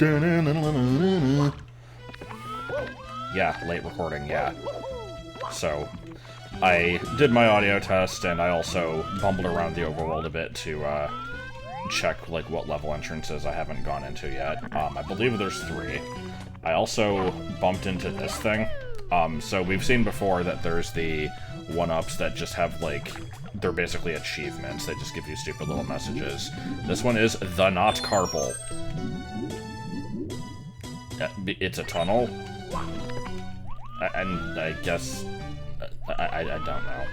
Yeah, late recording, yeah. So, I did my audio test, and I also bumbled around the overworld a bit to, check, like, what level entrances I haven't gone into yet. I believe there's 3. I also bumped into this thing. So we've seen before that there's the 1-ups that just have, like, they're basically achievements. They just give you stupid little messages. This one is the not carpal. It's a tunnel? And I guess... I don't know.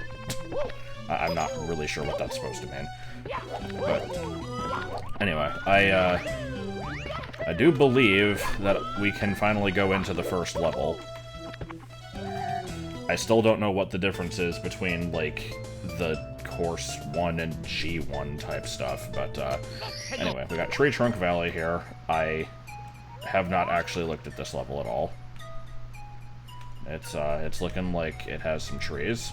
I'm not really sure what that's supposed to mean. But anyway, I do believe that we can finally go into the first level. I still don't know what the difference is between, like, the Course 1 and G1 type stuff, but, anyway, we got Tree Trunk Valley here. I have not actually looked at this level at all. It's looking like it has some trees,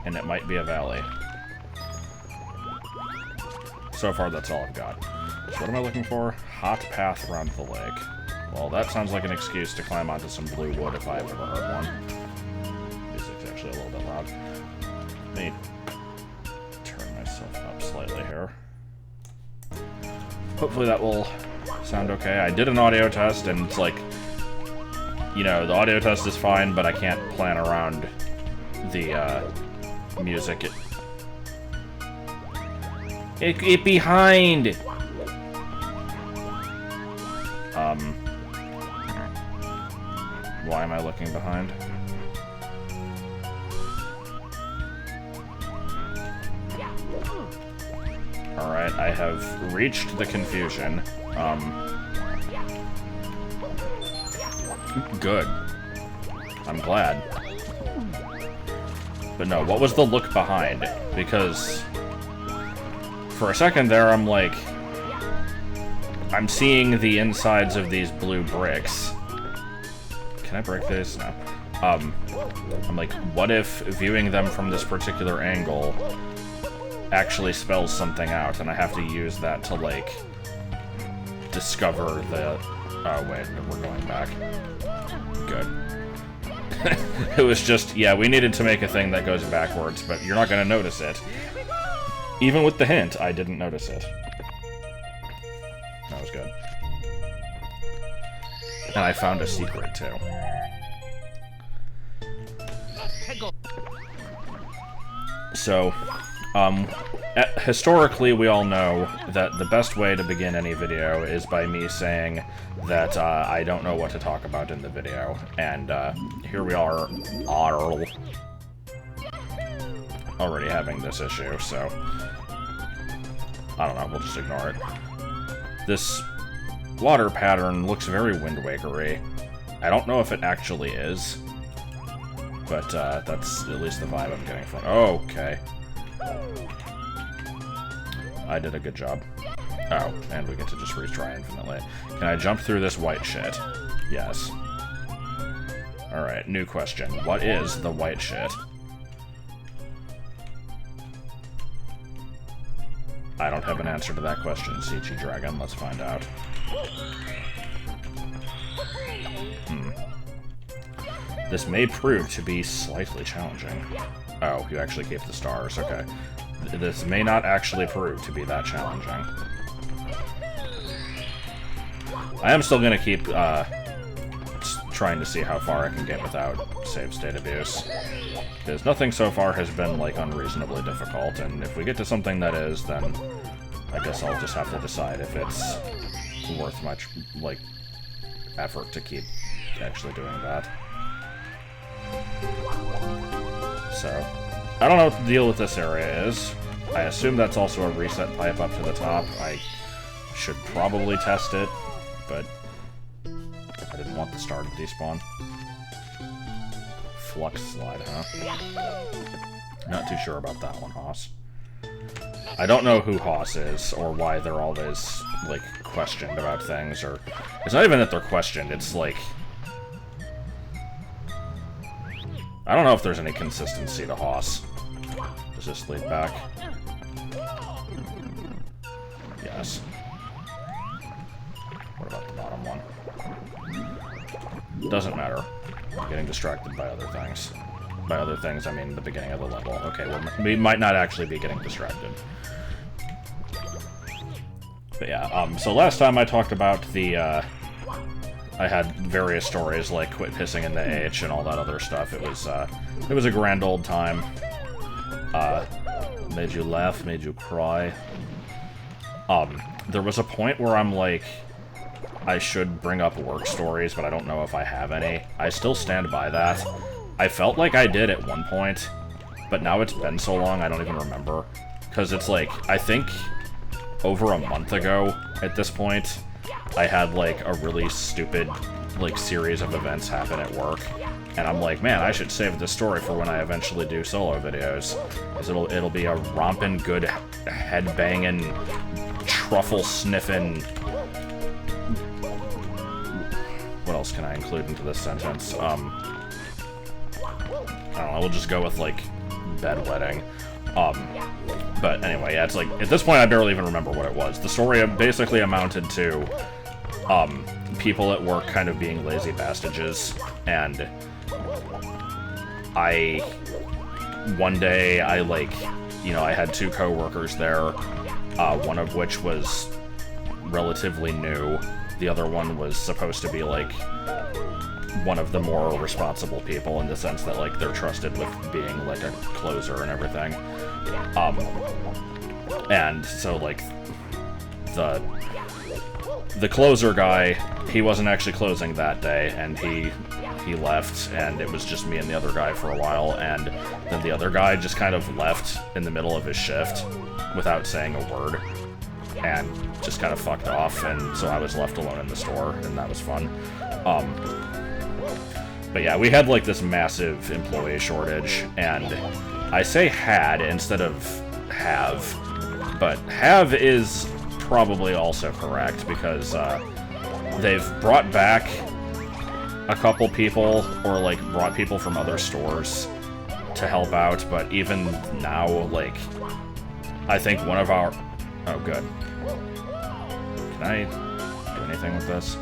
and it might be a valley. So far, that's all I've got. So what am I looking for? Hot path around the lake. Well, that sounds like an excuse to climb onto some blue wood if I've ever heard one. Music's actually a little bit loud. Let me turn myself up slightly here. Hopefully that will sound okay. I did an audio test, and it's like, you know, the audio test is fine, but I can't plan around the music. It behind! Why am I looking behind? Alright, I have reached the confusion. Good. I'm glad. But no, what was the look behind? Because for a second there, I'm like, I'm seeing the insides of these blue bricks. Can I break this? No. I'm like, what if viewing them from this particular angle actually spells something out, and I have to use that to, like, discover the... Oh, wait, we're going back. Good. It was just, yeah, we needed to make a thing that goes backwards, but you're not going to notice it. Even with the hint, I didn't notice it. That was good. And I found a secret, too. So, historically, we all know that the best way to begin any video is by me saying that I don't know what to talk about in the video. And here we are, already having this issue, so I don't know, we'll just ignore it. This water pattern looks very Wind Waker-y. I don't know if it actually is, but that's at least the vibe I'm getting from it. Oh, okay. I did a good job. Oh, and we get to just retry infinitely. Can I jump through this white shit? Yes. Alright, new question. What is the white shit? I don't have an answer to that question, Sichi Dragon. Let's find out. This may prove to be slightly challenging. Oh, you actually keep the stars. Okay. This may not actually prove to be that challenging. I am still going to keep trying to see how far I can get without save state abuse. Because nothing so far has been, like, unreasonably difficult, and if we get to something that is, then I guess I'll just have to decide if it's worth much, like, effort to keep actually doing that. So, I don't know what the deal with this area is. I assume that's also a reset pipe up to the top. I should probably test it, but I didn't want the star to despawn. Flux slide, huh? Not too sure about that one, Hoss. I don't know who Hoss is, or why they're always, like, questioned about things, or... It's not even that they're questioned, it's like... I don't know if there's any consistency to Hoss. Does this lead back? Yes. What about the bottom Doesn't matter. I'm getting distracted by other things. By other things, I mean the beginning of the level. Okay, we might not actually be getting distracted. But yeah, so last time I talked about the, I had various stories like quit pissing in the H and all that other stuff. It was a grand old time. Made you laugh, made you cry. There was a point where I'm like, I should bring up work stories, but I don't know if I have any. I still stand by that. I felt like I did at one point, but now it's been so long I don't even remember. Because it's like, I think over a month ago at this point, I had like a really stupid like series of events happen at work. And I'm like, man, I should save this story for when I eventually do solo videos. Because it'll be a rompin' good head-banging, truffle-sniffing... What else can I include into this sentence? I don't know, we'll just go with, like, bedwetting. But anyway, yeah, it's like, at this point I barely even remember what it was. The story basically amounted to, people at work kind of being lazy bastages, and one day, like, you know, I had two co-workers there, one of which was relatively new. The other one was supposed to be, like, one of the more responsible people in the sense that, like, they're trusted with being, like, a closer and everything. And so, like, the closer guy, he wasn't actually closing that day, and he left, and it was just me and the other guy for a while, and then the other guy just kind of left in the middle of his shift without saying a word, and just kind of fucked off, and so I was left alone in the store, and that was fun. But yeah, we had like this massive employee shortage, and I say had instead of have, but have is probably also correct, because they've brought back a couple people, or like brought people from other stores to help out, but even now, like, I think one of our... Oh, good. Can I do anything with this?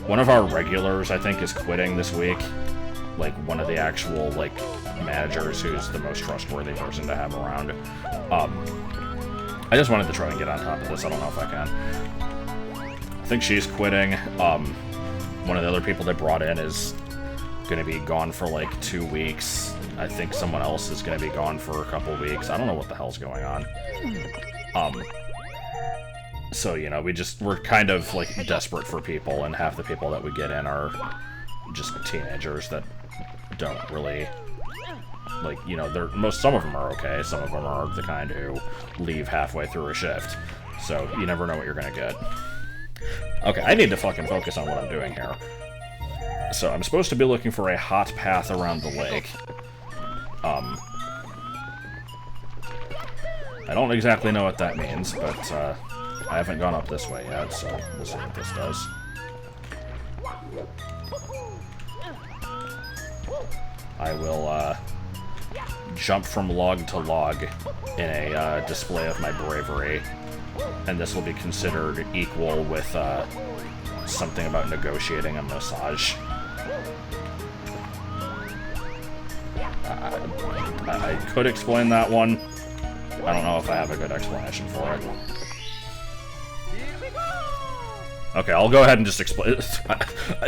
One of our regulars, I think, is quitting this week. Like, one of the actual, like, managers who's the most trustworthy person to have around. I just wanted to try and get on top of this. I don't know if I can. I think she's quitting. One of the other people they brought in is going to be gone for, like, 2 weeks. I think someone else is going to be gone for a couple weeks. I don't know what the hell's going on. So, you know, we're kind of, like, desperate for people, and half the people that we get in are just teenagers that don't really, like, you know, some of them are okay, some of them are the kind who leave halfway through a shift. So, you never know what you're gonna get. Okay, I need to fucking focus on what I'm doing here. So, I'm supposed to be looking for a hot path around the lake. I don't exactly know what that means, but, I haven't gone up this way yet, so we'll see what this does. I will, jump from log to log in a, display of my bravery, and this will be considered equal with, something about negotiating a massage. I could explain that one. I don't know if I have a good explanation for it. Okay, I'll go ahead and just explain.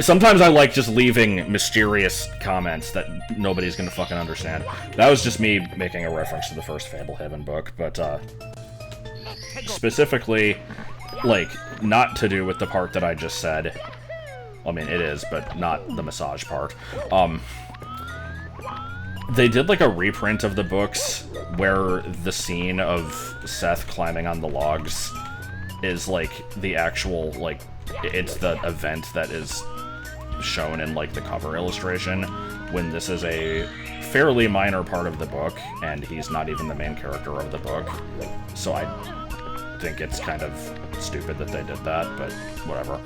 Sometimes I like just leaving mysterious comments that nobody's gonna fucking understand. That was just me making a reference to the first Fablehaven book, but, specifically, like, not to do with the part that I just said. I mean, it is, but not the massage part. They did, like, a reprint of the books where the scene of Seth climbing on the logs is, like, the actual, like, it's the event that is shown in, like, the cover illustration, when this is a fairly minor part of the book, and he's not even the main character of the book. So I think it's kind of stupid that they did that, but whatever.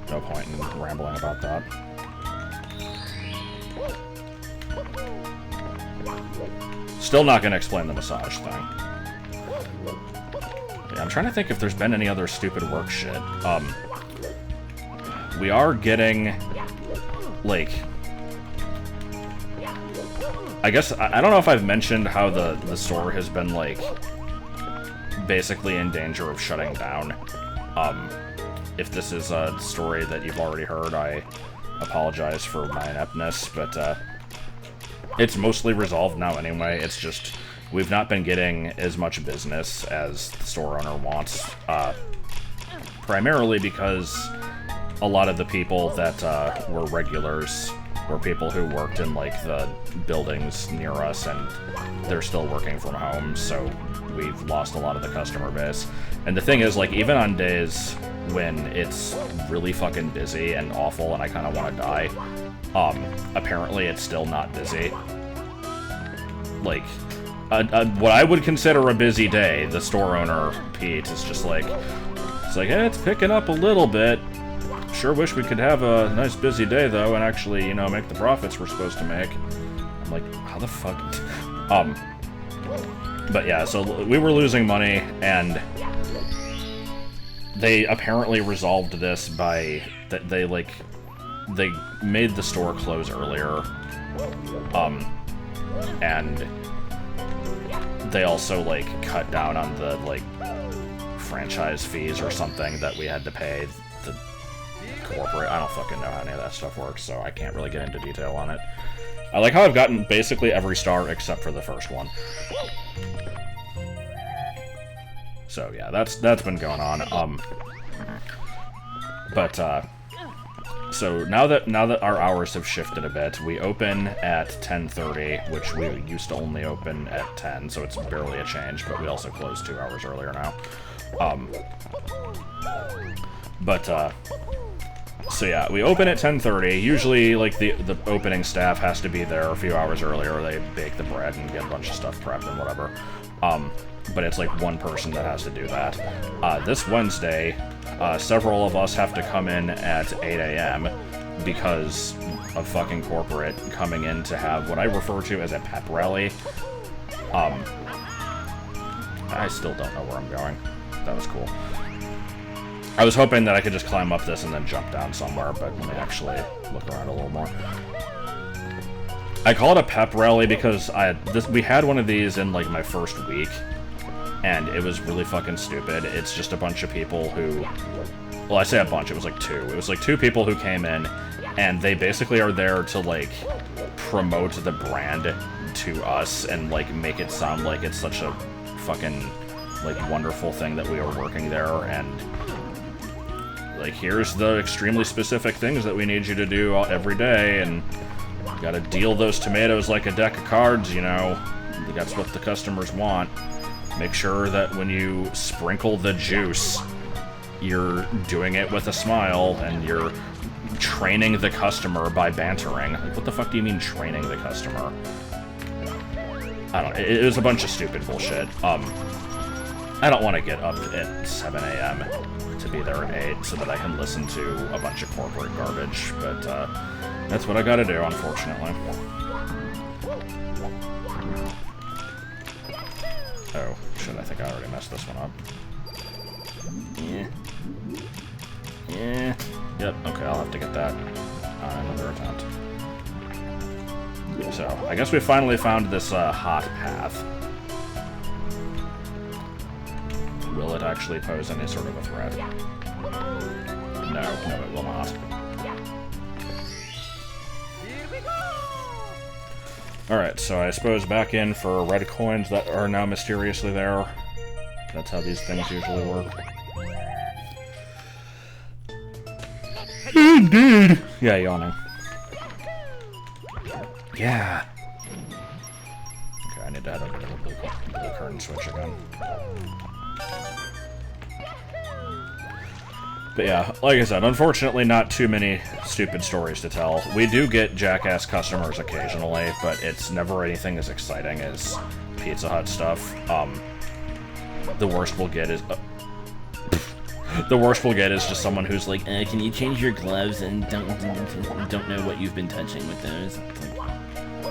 No point in rambling about that. Still not gonna explain the massage thing. Yeah, I'm trying to think if there's been any other stupid work shit. We are getting, like... I guess, I don't know if I've mentioned how the store has been, like, basically in danger of shutting down. If this is a story that you've already heard, I apologize for my ineptness, but, it's mostly resolved now anyway. It's just, we've not been getting as much business as the store owner wants, primarily because a lot of the people that, were regulars were people who worked in, like, the buildings near us, and they're still working from home, so we've lost a lot of the customer base. And the thing is, like, even on days when it's really fucking busy and awful and I kind of want to die, apparently it's still not busy. Like, what I would consider a busy day, the store owner, Pete, is just like, it's like, hey, it's picking up a little bit. Sure wish we could have a nice busy day, though, and actually, you know, make the profits we're supposed to make. I'm like, how the fuck? But yeah, so we were losing money, and they apparently resolved this by, they made the store close earlier, and they also, like, cut down on the, like, franchise fees or something that we had to pay the corporate. I don't fucking know how any of that stuff works, so I can't really get into detail on it. I like how I've gotten basically every star except for the first one. So yeah, that's been going on. So now that our hours have shifted a bit, we open at 10:30, which we used to only open at 10, so it's barely a change, but we also close 2 hours earlier now. So yeah, we open at 10:30. Usually, like, the opening staff has to be there a few hours earlier. They bake the bread and get a bunch of stuff prepped and whatever. But it's like one person that has to do that. This Wednesday, several of us have to come in at 8 a.m. because of fucking corporate coming in to have what I refer to as a pep rally. I still don't know where I'm going. That was cool. I was hoping that I could just climb up this and then jump down somewhere, but let me actually look around a little more. I call it a pep rally because we had one of these in, like, my first week, and it was really fucking stupid. It's just a bunch of people who... Well, I say a bunch, it was like two. It was like two people who came in, and they basically are there to, like, promote the brand to us and, like, make it sound like it's such a fucking, like, wonderful thing that we are working there, and... like, here's the extremely specific things that we need you to do every day, and you gotta deal those tomatoes like a deck of cards, you know. That's what the customers want. Make sure that when you sprinkle the juice, you're doing it with a smile, and you're training the customer by bantering. Like, what the fuck do you mean, training the customer? I don't know. It was a bunch of stupid bullshit. I don't want to get up at 7 a.m. to be there at 8 so that I can listen to a bunch of corporate garbage, but that's what I gotta do, unfortunately. Oh, shit, I think I already messed this one up. Yeah. Yeah. Yep, okay, I'll have to get that on another attempt. So, I guess we finally found this hot path. Will it actually pose any sort of a threat? No, it will not. Alright, so I suppose back in for red coins that are now mysteriously there. That's how these things usually work. Indeed! Yeah, yawning. Yeah. Okay, I need to head over to the blue curtain switch again. But yeah, like I said, unfortunately not too many stupid stories to tell. We do get jackass customers occasionally, but it's never anything as exciting as Pizza Hut stuff. The worst we'll get is... the worst we'll get is just someone who's like, can you change your gloves and don't know what you've been touching with those? It's like,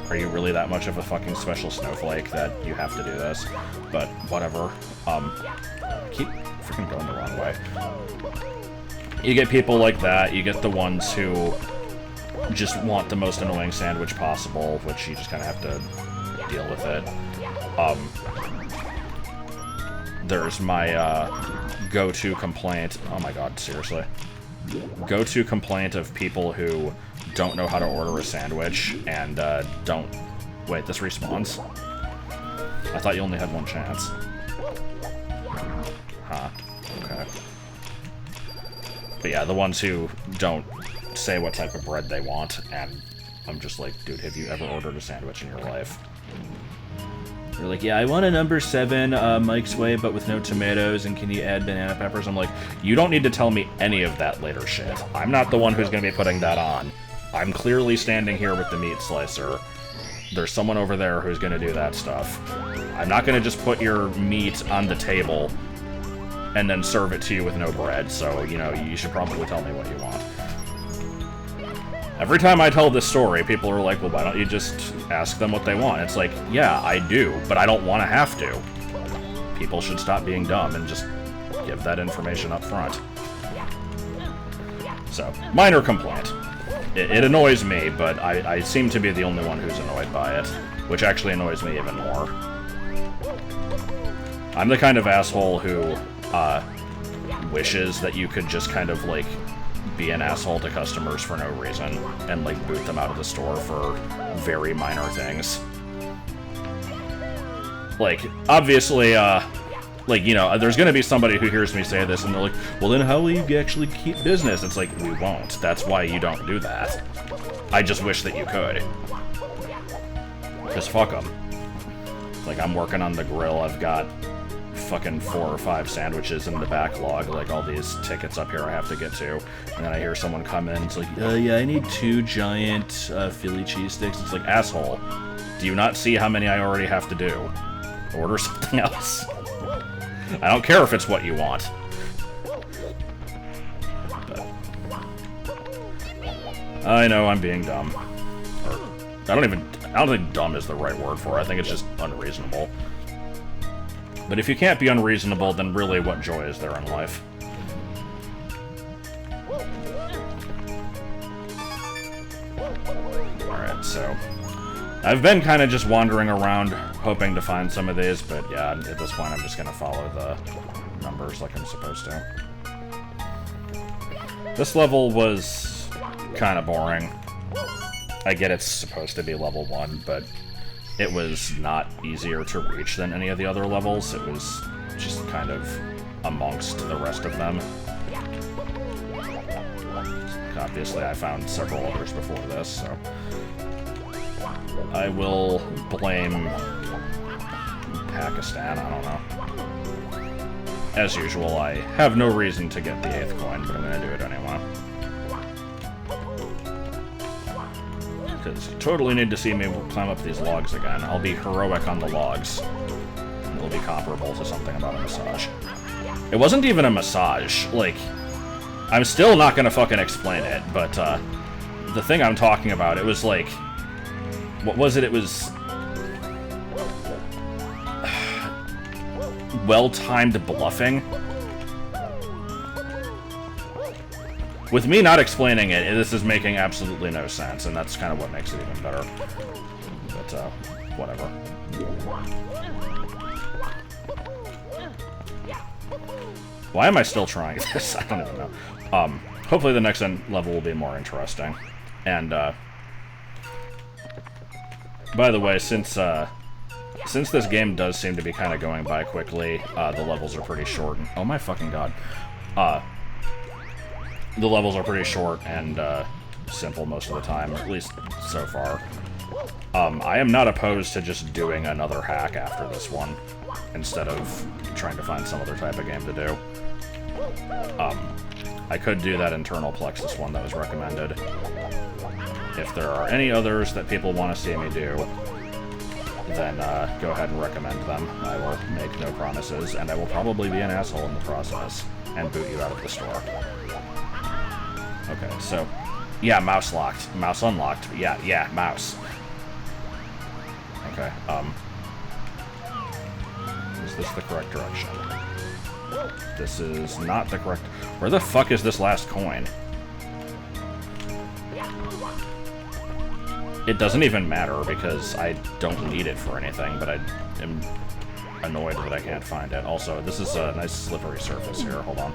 Are you really that much of a fucking special snowflake that you have to do this? But whatever. Keep freaking going the wrong way. You get people like that. You get the ones who just want the most annoying sandwich possible, which you just kind of have to deal with it. There's my go-to complaint. Oh my god, seriously. Go-to complaint of people who don't know how to order a sandwich and don't... Wait, this respawns? I thought you only had one chance. Huh. Okay. But yeah, the ones who don't say what type of bread they want, and I'm just like, dude, have you ever ordered a sandwich in your life? They're like, yeah, I want a number 7 Mike's Way, but with no tomatoes, and can you add banana peppers? I'm like, you don't need to tell me any of that later shit. I'm not the one who's going to be putting that on. I'm clearly standing here with the meat slicer. There's someone over there who's going to do that stuff. I'm not going to just put your meat on the table and then serve it to you with no bread, so, you know, you should probably tell me what you want. Every time I tell this story, people are like, well, why don't you just ask them what they want? It's like, yeah, I do, but I don't want to have to. People should stop being dumb and just give that information up front. So, minor complaint. It annoys me, but I seem to be the only one who's annoyed by it, which actually annoys me even more. I'm the kind of asshole who wishes that you could just kind of, like, be an asshole to customers for no reason, and, like, boot them out of the store for very minor things. Like, obviously, like, you know, there's gonna be somebody who hears me say this, and they're like, well, then how will you actually keep business? It's like, we won't. That's why you don't do that. I just wish that you could. Because fuck them. Like, I'm working on the grill, I've got fucking 4 or 5 sandwiches in the backlog, like all these tickets up here I have to get to, and then I hear someone come in, it's like, yeah, I need 2 giant Philly cheesesteaks. It's like, asshole, do you not see how many I already have to do? Order something else. I don't care if it's what you want. But I know I'm being dumb. Or, I don't think dumb is the right word for it. I think it's just unreasonable. But if you can't be unreasonable, then really what joy is there in life? Alright, so I've been kind of just wandering around, hoping to find some of these, but yeah, at this point I'm just going to follow the numbers like I'm supposed to. This level was kind of boring. I get it's supposed to be level 1, but it was not easier to reach than any of the other levels. It was just kind of amongst the rest of them. Obviously, I found several others before this, so I will blame Pakistan, I don't know. As usual, I have no reason to get the 8th coin, but I'm gonna do it anyway. Because you totally need to see me climb up these logs again. I'll be heroic on the logs. It'll be comparable to something about a massage. It wasn't even a massage. Like, I'm still not gonna fucking explain it, but the thing I'm talking about, it was like, what was it? It was well-timed bluffing. With me not explaining it, this is making absolutely no sense, and that's kind of what makes it even better. But, whatever. Why am I still trying this? I don't even know. Hopefully the next level will be more interesting. And, by the way, since this game does seem to be kind of going by quickly, the levels are pretty short. And, oh my fucking god. The levels are pretty short and simple most of the time, at least so far. I am not opposed to just doing another hack after this one, instead of trying to find some other type of game to do. I could do that internal Plexus one that was recommended. If there are any others that people want to see me do, then go ahead and recommend them. I will make no promises, and I will probably be an asshole in the process, and boot you out of the store. Okay, so, yeah, mouse locked. Mouse unlocked. Yeah, mouse. Okay, is this the correct direction? This is not the correct... Where the fuck is this last coin? It doesn't even matter, because I don't need it for anything, but I am annoyed that I can't find it. Also, this is a nice slippery surface here. Hold on.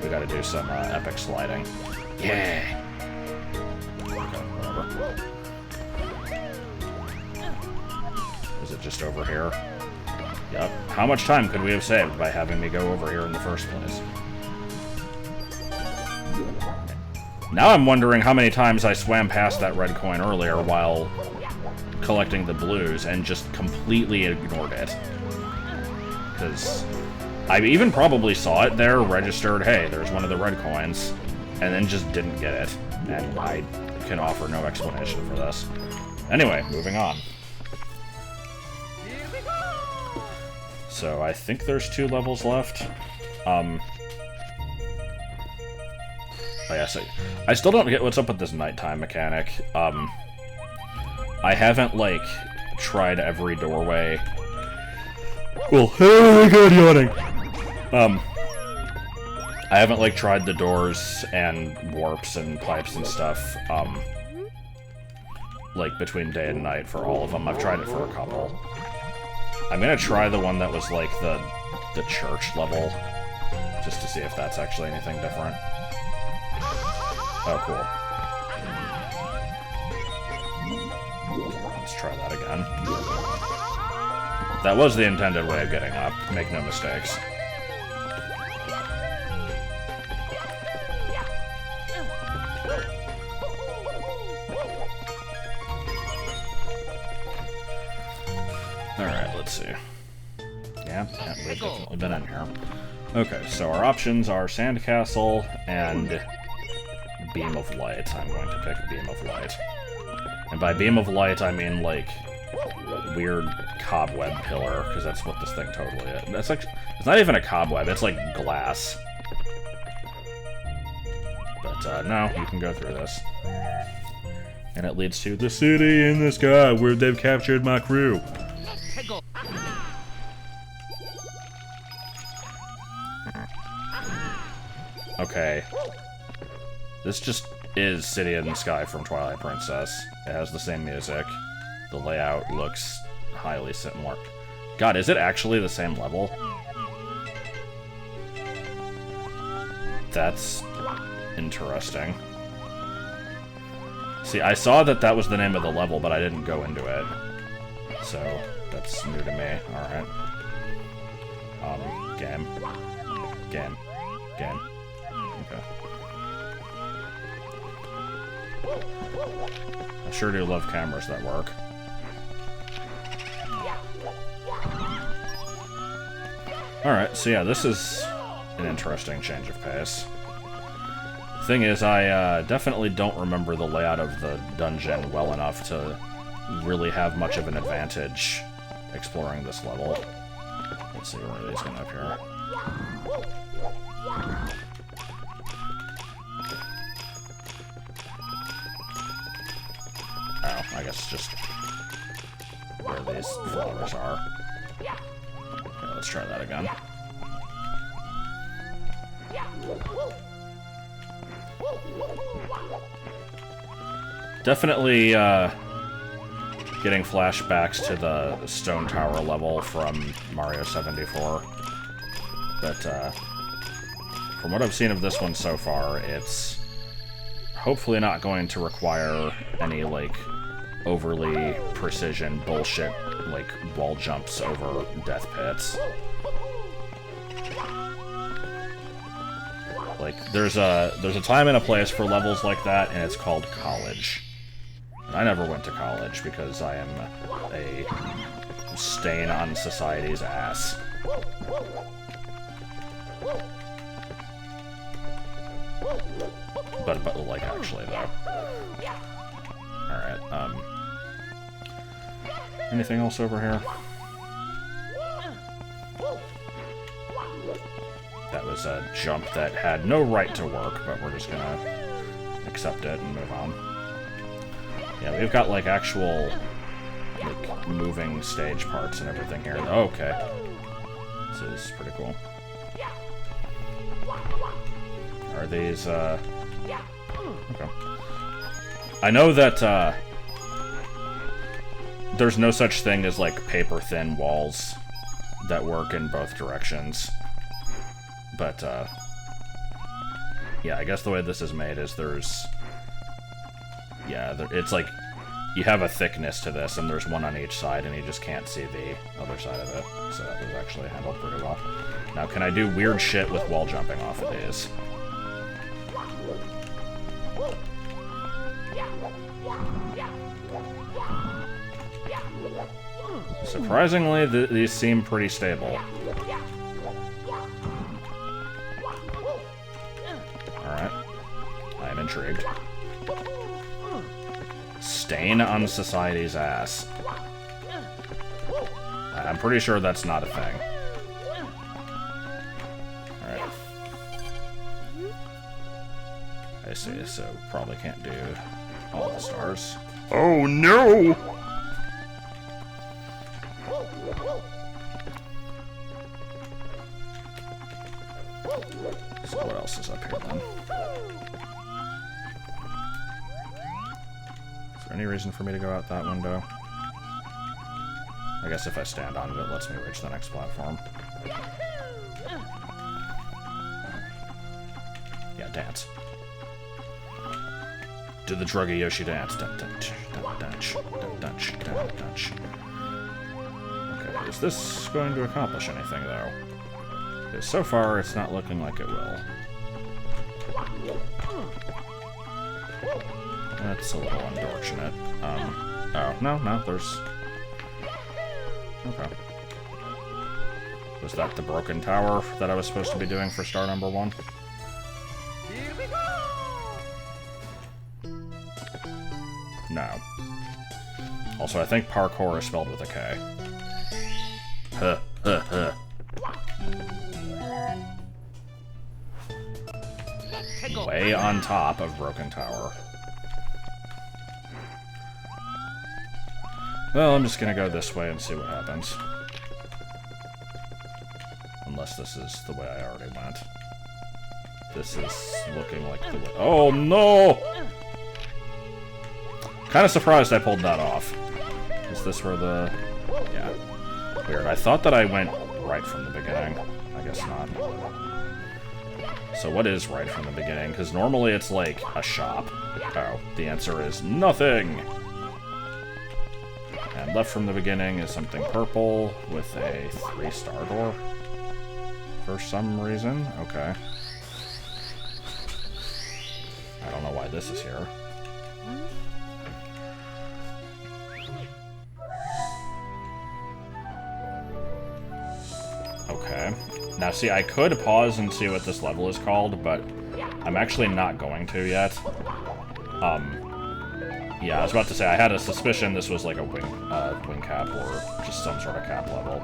We gotta do some epic sliding. Yeah! Okay, whatever. Is it just over here? Yep. How much time could we have saved by having me go over here in the first place? Now I'm wondering how many times I swam past that red coin earlier while collecting the blues and just completely ignored it. Because I even probably saw it there, registered, hey, there's one of the red coins, and then just didn't get it. And I can offer no explanation for this. Anyway, moving on. So I think there's 2 levels left. Oh, yeah, so I still don't get what's up with this nighttime mechanic. I haven't, like, tried every doorway. Well, oh my god, yawning! I haven't, like, tried the doors and warps and pipes and stuff, like, between day and night for all of them. I've tried it for a couple. I'm gonna try the one that was, like, the church level, just to see if that's actually anything different. Oh, cool. Let's try that again. That was the intended way of getting up, make no mistakes. Alright, let's see. Yeah, we've definitely been in here. Okay, so our options are Sandcastle and Beam of Light. I'm going to pick Beam of Light. And by Beam of Light, I mean, like, weird cobweb pillar, because that's what this thing totally is. That's like, it's not even a cobweb, it's like glass. But, no, you can go through this. And it leads to the city in the sky, where they've captured my crew. Okay. This just is City in the Sky from Twilight Princess. It has the same music. The layout looks highly similar. God, is it actually the same level? That's interesting. See, I saw that that was the name of the level, but I didn't go into it. So, that's new to me. Alright. Game. Game. Game. Okay. I sure do love cameras that work. Alright, so yeah, this is an interesting change of pace. Thing is, I definitely don't remember the layout of the dungeon well enough to really have much of an advantage exploring this level. Let's see, where are these going up here? Oh, I guess just where these flowers are. Okay, let's try that again. Definitely, getting flashbacks to the Stone Tower level from Mario 74. But, from what I've seen of this one so far, it's hopefully not going to require any, like, overly precision bullshit, like, wall jumps over death pits. Like, there's a time and a place for levels like that, and it's called college. And I never went to college because I am a stain on society's ass. But like, actually, though. Alright, anything else over here? That was a jump that had no right to work, but we're just gonna accept it and move on. Yeah, we've got, like, actual like, moving stage parts and everything here. Oh, okay. This is pretty cool. Are these, okay. I know that, there's no such thing as, like, paper-thin walls that work in both directions. But, yeah, I guess the way this is made is there's... Yeah, it's like, you have a thickness to this, and there's one on each side, and you just can't see the other side of it. So that was actually handled pretty well. Now, can I do weird shit with wall jumping off of these? Surprisingly, these seem pretty stable. Alright. I am intrigued. Stain on society's ass. I'm pretty sure that's not a thing. Alright. I see, so probably can't do all the stars. Oh no! So what else is up here then? Is there any reason for me to go out that window? I guess if I stand on it, it lets me reach the next platform. Yeah, dance. Do the druggy Yoshi dance. Dun, dun, dun, dun, dun, dun, dun. Okay, is this going to accomplish anything, though? Because so far, it's not looking like it will. That's a little unfortunate. Oh, no, there's... Okay. Was that the broken tower that I was supposed to be doing for star number 1? Here we go! No. Also, I think parkour is spelled with a K. Huh, huh, huh. Way on top of broken tower. Well, I'm just gonna go this way and see what happens. Unless this is the way I already went. This is looking like the way... Oh, no! Kind of surprised I pulled that off. Is this where the... Yeah. Weird. I thought that I went right from the beginning. I guess not. So what is right from the beginning? Because normally it's like a shop. Oh, the answer is nothing! And left from the beginning is something purple with a 3-star door. For some reason. Okay. I don't know why this is here. Okay. Now see, I could pause and see what this level is called, but I'm actually not going to yet. Yeah, I was about to say, I had a suspicion this was like a wing cap or just some sort of cap level.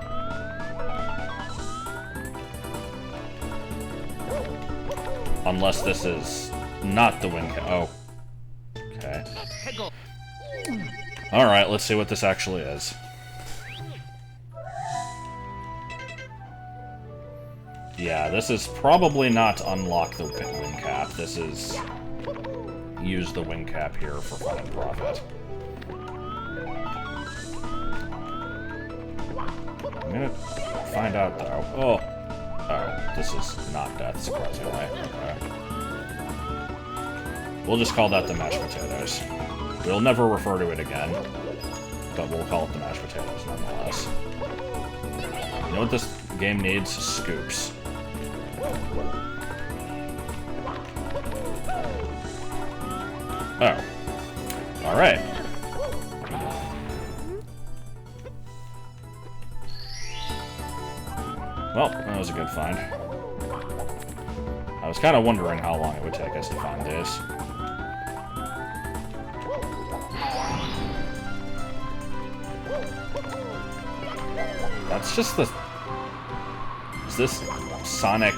Unless this is not the wing cap. Oh. Okay. Alright, let's see what this actually is. Yeah, this is probably not unlock the wing cap. This is use the wing cap here for fun and profit. I'm gonna find out though. Oh, this is not death, surprisingly. Okay. We'll just call that the mashed potatoes. We'll never refer to it again, but we'll call it the mashed potatoes nonetheless. You know what this game needs? Scoops. Oh. Alright. Well, that was a good find. I was kind of wondering how long it would take us to find this. That's just the... Is this Sonic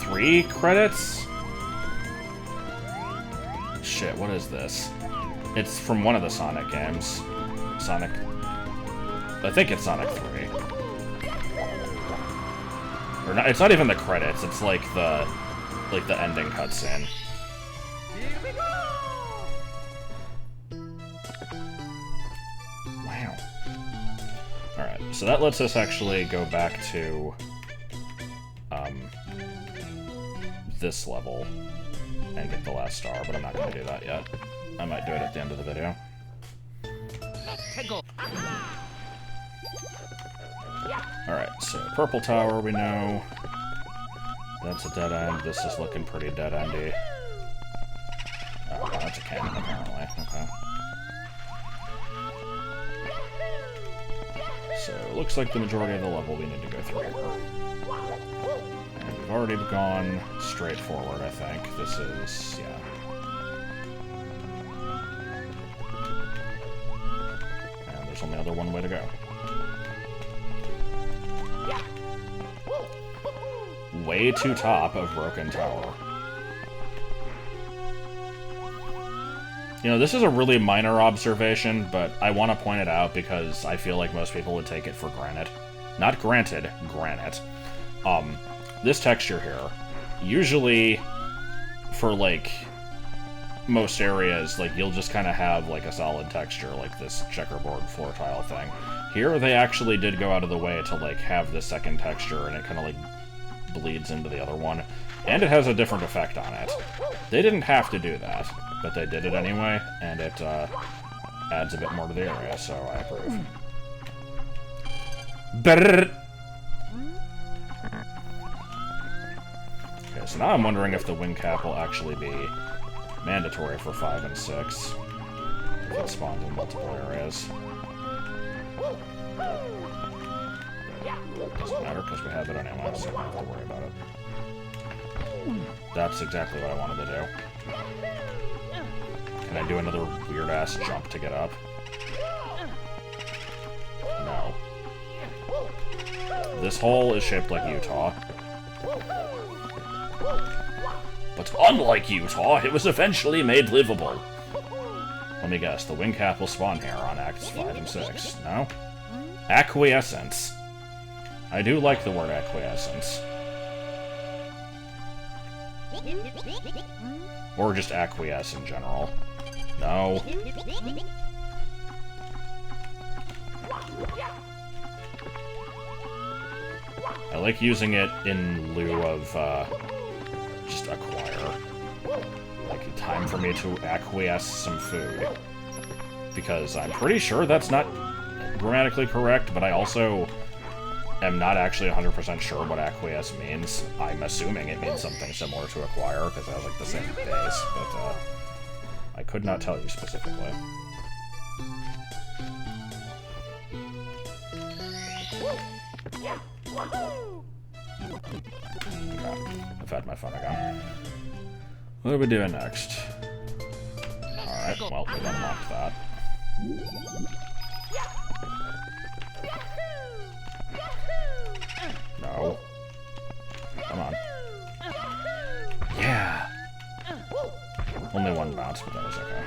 3 credits? Shit, what is this? It's from one of the Sonic games. Sonic... I think it's Sonic 3. Or not, it's not even the credits, it's like the ending cutscene. Here we go! Wow. Alright, so that lets us actually go back to this level and get the last star, but I'm not going to do that yet. I might do it at the end of the video. Alright, so Purple Tower we know. That's a dead end. This is looking pretty dead-endy. Oh, that's a cannon apparently. Okay. So, it looks like the majority of the level we need to go through here. And we've already gone straight forward, I think. This is... yeah. And there's only other one way to go. Way to top of Broken Tower. You know, this is a really minor observation, but I want to point it out because I feel like most people would take it for granted. Not granted, granite. This texture here, usually for, like, most areas, like, you'll just kind of have, like, a solid texture, like this checkerboard floor tile thing. Here, they actually did go out of the way to, like, have this second texture, and it kind of, like, bleeds into the other one. And it has a different effect on it. They didn't have to do that, but they did it anyway, and it, adds a bit more to the area, so I approve. Brrr. Okay, so now I'm wondering if the wing cap will actually be mandatory for 5 and 6. If it spawns in multiple areas. Doesn't matter, because we have it anyway, so I don't have to worry about it. That's exactly what I wanted to do. Can I do another weird-ass jump to get up? No. This hole is shaped like Utah. But unlike Utah, it was eventually made livable. Let me guess, the wing cap will spawn here on Acts 5 and 6. No? Acquiescence. I do like the word acquiescence. Or just acquiesce in general. No. I like using it in lieu of, just acquire. Like, time for me to acquiesce some food. Because I'm pretty sure that's not grammatically correct, but I also am not actually 100% sure what acquiesce means. I'm assuming it means something similar to acquire, because it has, like, the same base, but, I could not tell you specifically. Okay, I've had my fun again. What are we doing next? Alright, well, we've unlocked that. No. Come on. Yeah! Only one bounce, but that was okay.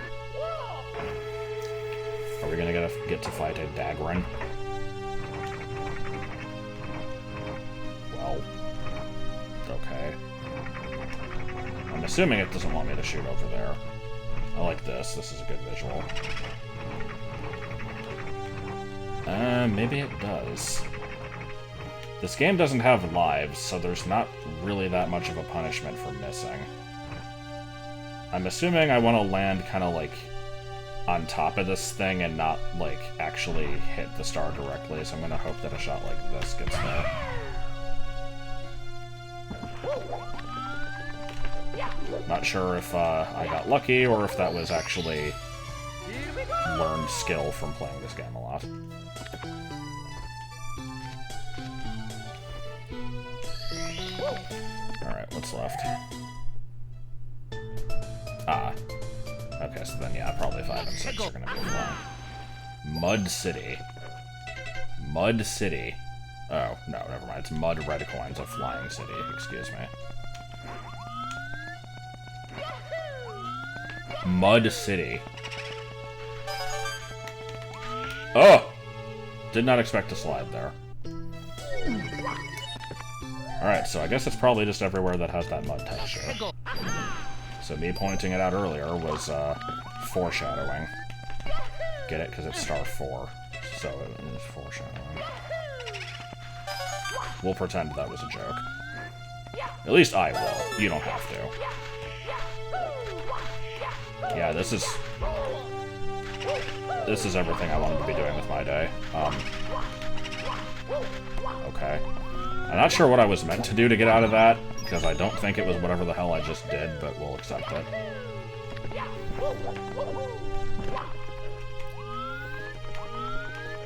Are we gonna get to fight a Dagrin? Well, okay. I'm assuming it doesn't want me to shoot over there. I like this. This is a good visual. Maybe it does. This game doesn't have lives, so there's not really that much of a punishment for missing. I'm assuming I want to land kind of, like, on top of this thing and not, like, actually hit the star directly, so I'm gonna hope that a shot like this gets there. Not sure if I got lucky, or if that was actually learned skill from playing this game a lot. Alright, what's left? Ah. Okay, so then, yeah, probably 5 and 6 are gonna be flying. Mud City. Mud City. Oh, no, never mind. It's Mud Red Coins, a flying city. Excuse me. Mud City. Oh! Did not expect to slide there. Alright, so I guess it's probably just everywhere that has that mud texture. So me pointing it out earlier was, foreshadowing. Get it? Because it's star 4. So it is foreshadowing. We'll pretend that was a joke. At least I will. You don't have to. Yeah, this is everything I wanted to be doing with my day. Okay. I'm not sure what I was meant to do to get out of that, because I don't think it was whatever the hell I just did, but we'll accept it.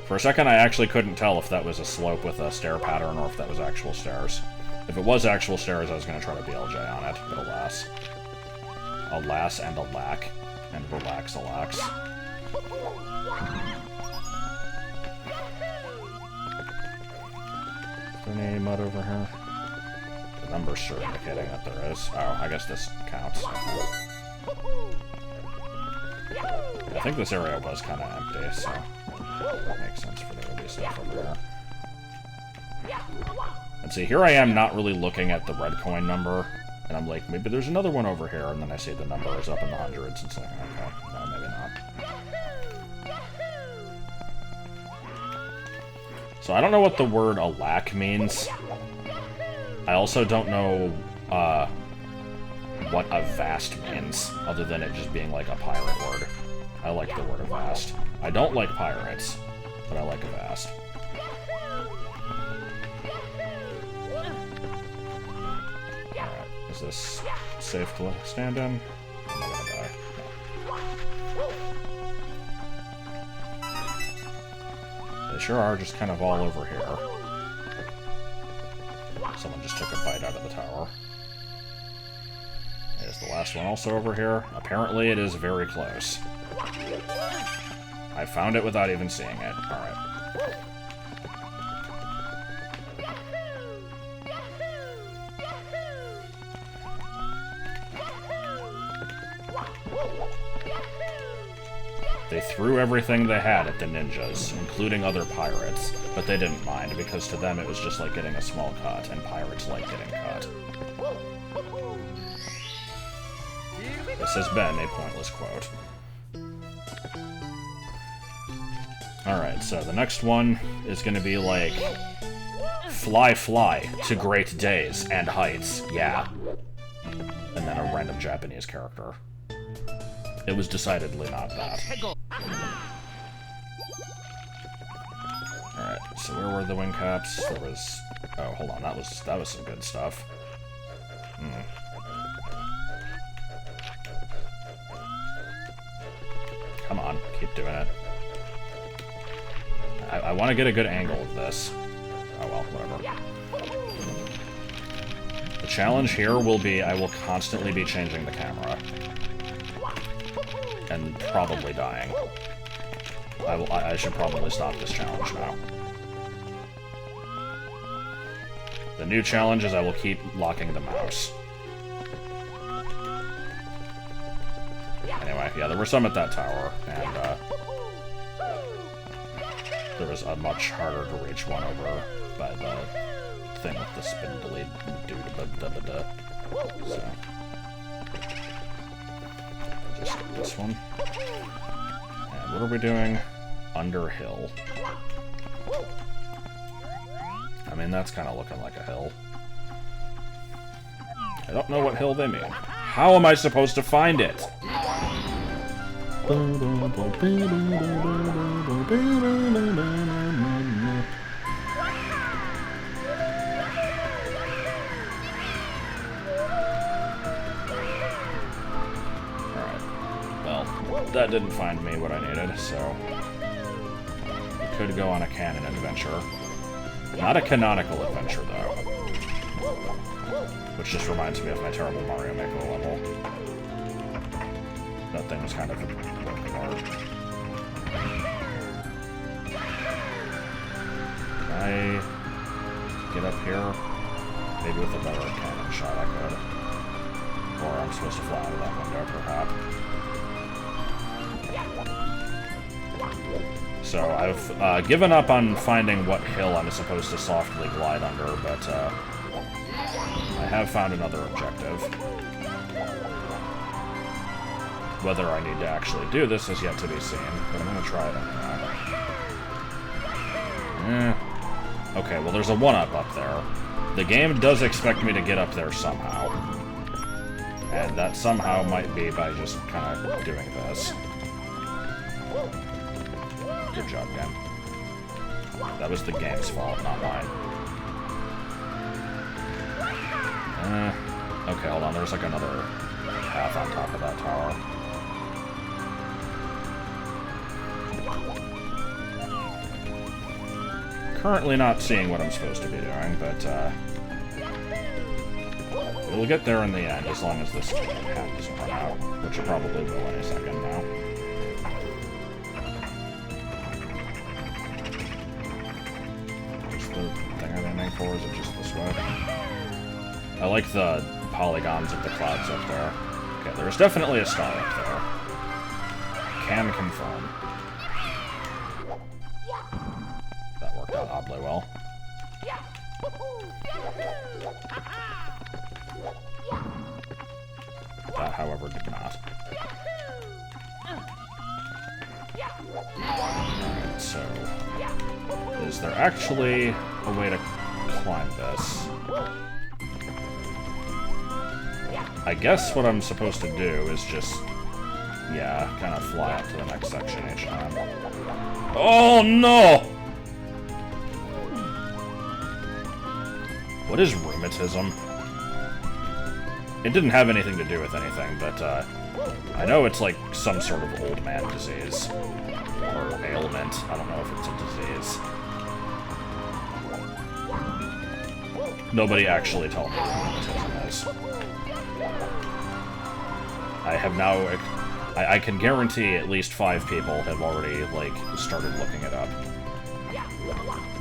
For a second, I actually couldn't tell if that was a slope with a stair pattern or if that was actual stairs. If it was actual stairs, I was going to try to BLJ on it, but alas. Alas and alack. And relax, alax. Is there any mud over here? The number's sure indicating that there is. Oh, I guess this counts. I think this area was kind of empty, so that makes sense for there to be stuff over here. And see, here I am not really looking at the red coin number, and I'm like, maybe there's another one over here, and then I see the number is up in the hundreds, and it's like, okay, no, maybe not. So I don't know what the word alack means. I also don't know what avast means, other than it just being like a pirate word. I like the word avast. I don't like pirates, but I like avast. Alright, is this safe to stand in? I'm not gonna die. No. They sure are just kind of all over here. Someone just took a bite out of the tower. There's the last one also over here. Apparently it is very close. I found it without even seeing it. Alright. They threw everything they had at the ninjas, including other pirates, but they didn't mind, because to them it was just like getting a small cut, and pirates like getting cut. This has been a pointless quote. Alright, so the next one is gonna be like, fly, fly to great days and heights, yeah. And then a random Japanese character. It was decidedly not that. Alright, so where were the wing caps? There was... Oh, hold on, that was some good stuff. Come on, keep doing it. I want to get a good angle of this. Oh well, whatever. The challenge here will be I will constantly be changing the camera. And probably dying. I should probably stop this challenge now. The new challenge is I will keep locking the mouse. Anyway, yeah, there were some at that tower, and there was a much harder to reach one over by the thing with the spindly dude. So. Just skip this one. And what are we doing? Underhill. I mean, that's kind of looking like a hill. I don't know what hill they mean. How am I supposed to find it? That didn't find me what I needed, so we could go on a canon adventure. Not a canonical adventure, though. Which just reminds me of my terrible Mario Maker level. That thing was kind of a work of art. Can I get up here? Maybe with a better cannon shot I could. Or I'm supposed to fly out of that window, perhaps. So I've given up on finding what hill I'm supposed to softly glide under, but I have found another objective. Whether I need to actually do this is yet to be seen, but I'm going to try it anyway. Okay, well there's a 1-up up there. The game does expect me to get up there somehow. And that somehow might be by just kind of doing this. Good job, game. That was the game's fault, not mine. Okay, hold on, there's like another path on top of that tower. Currently not seeing what I'm supposed to be doing, but we'll get there in the end, as long as this hat doesn't run out, which it probably will any second now. What's the thing I'm aiming for? Is it just this way? I like the polygons of the clouds up there. Okay, there's definitely a star up there. Can confirm. That worked out oddly well. That, however, did not. Alright, so... is there actually a way to climb this? I guess what I'm supposed to do is just... yeah, kind of fly up to the next section each time. Oh, no! What is rheumatism? It didn't have anything to do with anything, but I know it's like some sort of old man disease. Or ailment. I don't know if it's a disease. Nobody actually told me what rheumatism is. I have now... I can guarantee at least 5 people have already, like, started looking it up.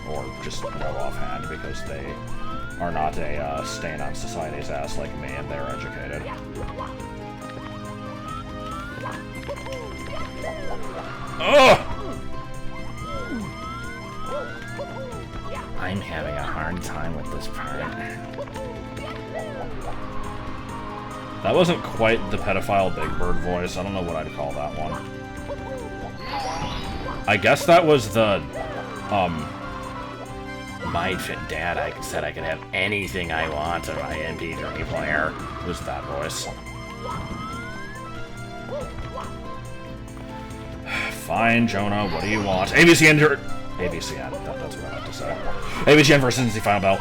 Or just know offhand, because they are not a stain on society's ass like me, and they're educated. Ugh! I'm having a hard time with this part. That wasn't quite the pedophile Big Bird voice. I don't know what I'd call that one. I guess that was the, my dad, I said I could have anything I want on my MP3 player. It was that voice. Fine, Jonah, what do you want? ABCN, ABCN, that's what I have to say. ABCN for Cincy Final Bell.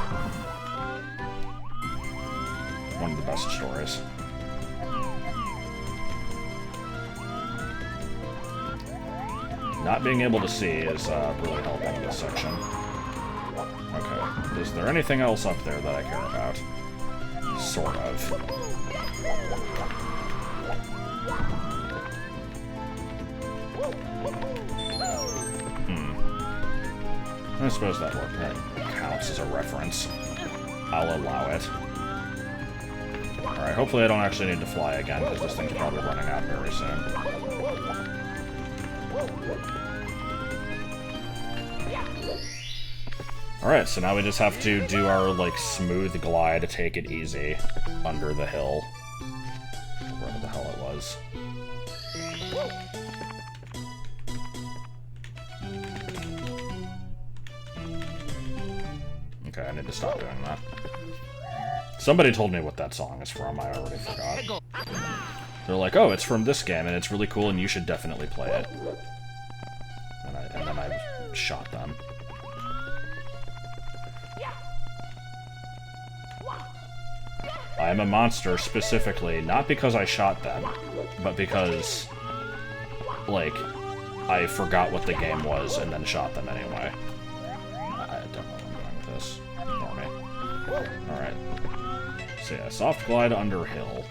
One of the best stories. Not being able to see is really helping this section. Okay, is there anything else up there that I care about? Sort of. I suppose that counts as a reference. I'll allow it. Alright, hopefully I don't actually need to fly again, because this thing's probably running out very soon. Alright, so now we just have to do our, like, smooth glide, take it easy, under the hill. Wherever the hell it was. Okay, I need to stop doing that. Somebody told me what that song is from, I already forgot. They're like, oh, it's from this game, and it's really cool, and you should definitely play it. And then I shot them. I am a monster specifically, not because I shot them, but because, like, I forgot what the game was and then shot them anyway. I don't know where I'm going with this. Ignore me. Alright. So yeah, soft glide under hill.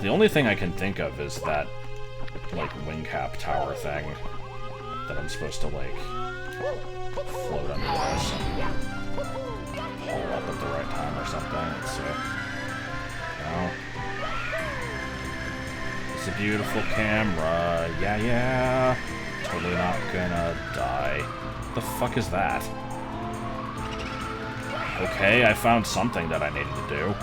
The only thing I can think of is that, like, wing cap tower thing that I'm supposed to, like, float under this and pull up at the right time or something. Let's see. No. beautiful camera. Yeah, yeah. Totally not gonna die. The fuck is that? Okay, I found something that I needed to do.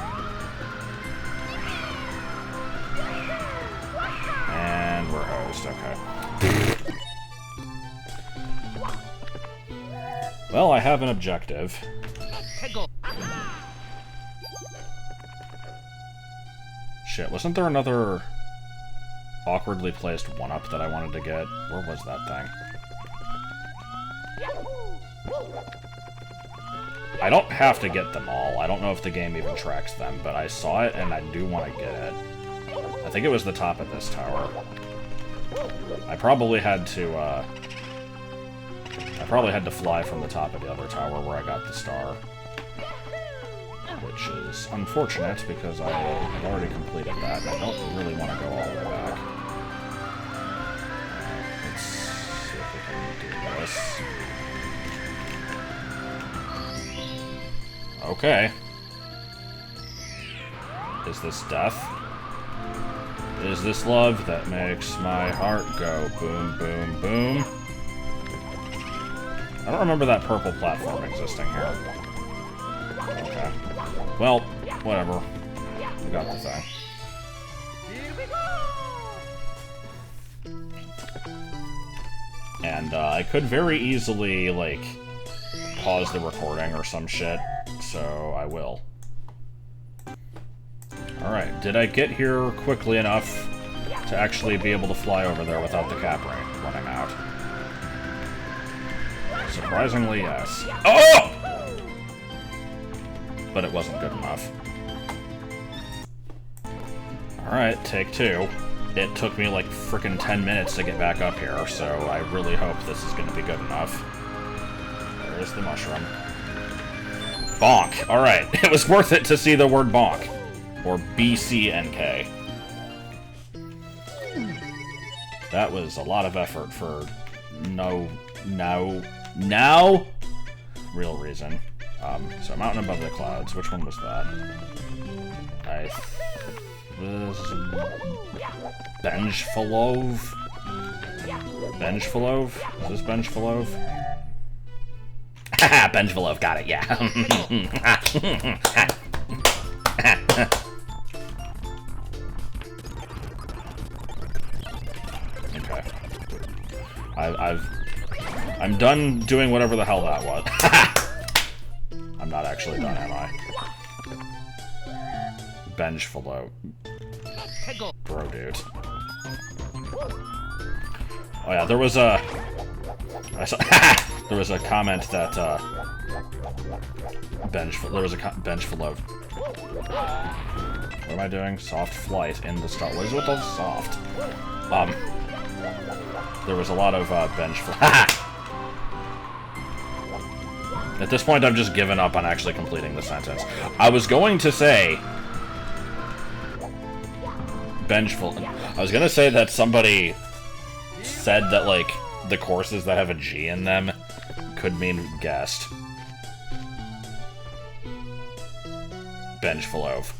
And we're hosed, okay. Well, I have an objective. Shit, wasn't there another awkwardly placed one-up that I wanted to get? Where was that thing? I don't have to get them all. I don't know if the game even tracks them, but I saw it and I do want to get it. I think it was the top of this tower. I probably had to fly from the top of the other tower where I got the star. Which is unfortunate because I have already completed that and I don't really want to go all the way back. Let's see if we can do this. Okay. Is this death? Is this love that makes my heart go boom, boom, boom? I don't remember that purple platform existing here. Okay. Well, whatever. We got the thing. Here we go! And I could very easily, like, pause the recording or some shit, so I will. Alright, did I get here quickly enough to actually be able to fly over there without the cap running out? Surprisingly, yes. Oh! But it wasn't good enough. Alright, take two. It took me like frickin' 10 minutes to get back up here, so I really hope this is gonna be good enough. There's the mushroom. Bonk! Alright, it was worth it to see the word bonk. Or BCNK. That was a lot of effort for no real reason. So mountain above the clouds. Which one was that? Benjfalov? Benjfalov? Is this Benjfalov? Haha, Benjfalov, got it, yeah. Okay. I'm done doing whatever the hell that was. I'm not actually done, am I? Benjfalov. Bro, dude. Oh yeah, there was a... there was a comment that, there was a Benjfalov. What am I doing? Soft flight in the star... What is with all soft? There was a lot of, Benjfalov. At this point, I've just given up on actually completing the sentence. I was going to say... I was gonna say that somebody said that, like, the courses that have a G in them could mean guest. Benjfalov.